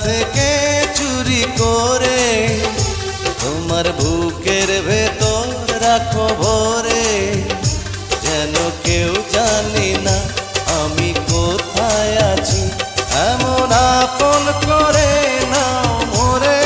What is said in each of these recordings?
থেকে চুরি করে তোমার বুকের ভেতর রাখো ভরে, যেন কেউ জানি না আমি কোথায় আছি, এমন আপন করে নাও মোরে।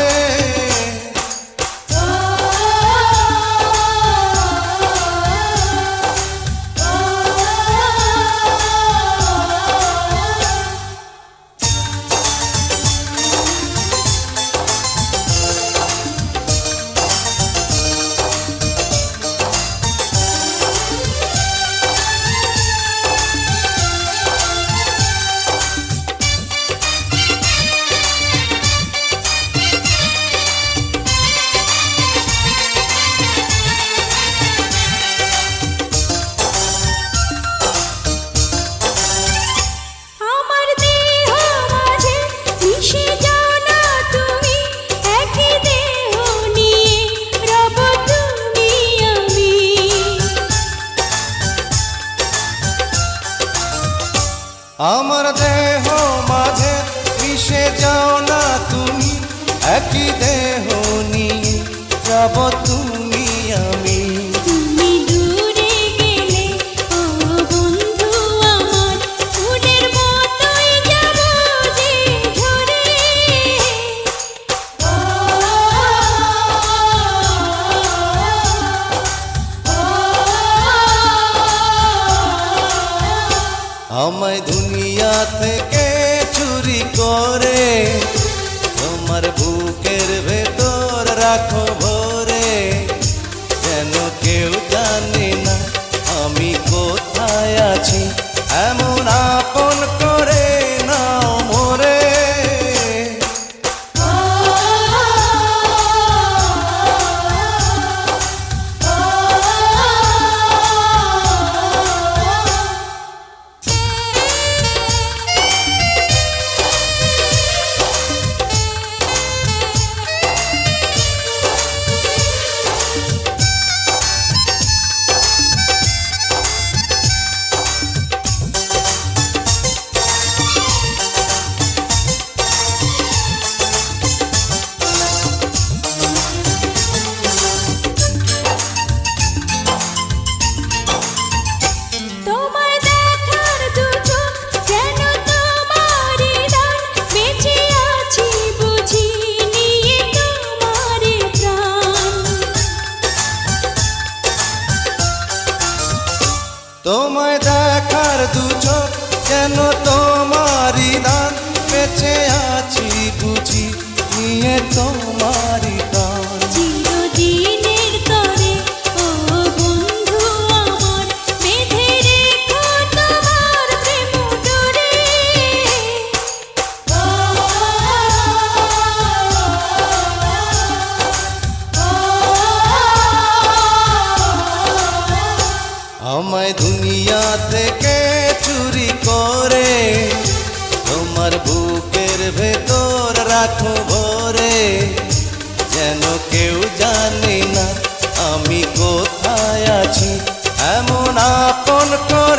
আমার দেহ মাঝে মিশে যাও না তুমি, একই দেহ নিয়ে যাব তুমি আমি। তুমি দূরে গেলে ও বন্ধু আমার, ফুলের মতোই যাব যে ঝরে। আমায় দুনিয়া থেকে চুরি করে তোমার বুকের ভেতর রাখো ভরে, যেন কেউ জানে না আমি কোথায় আছি, এমন আপন করে নাও মোরে। তোমায় দেখার দু চোখ যেন তোমারই দান, বেঁচে আছি বুঝি নিয়ে তোমারই গান। চিরদিনের তরে ও বন্ধু আমার, বেঁধে রেখো তোমার প্রেম ডোরে। আমায় দুনিয়া থেকে চুরি করে তোমার বুকের ভেতর রাখো ভরে, যেন কেউ জানে না আমি কোথায় আছি, এমন আপন করে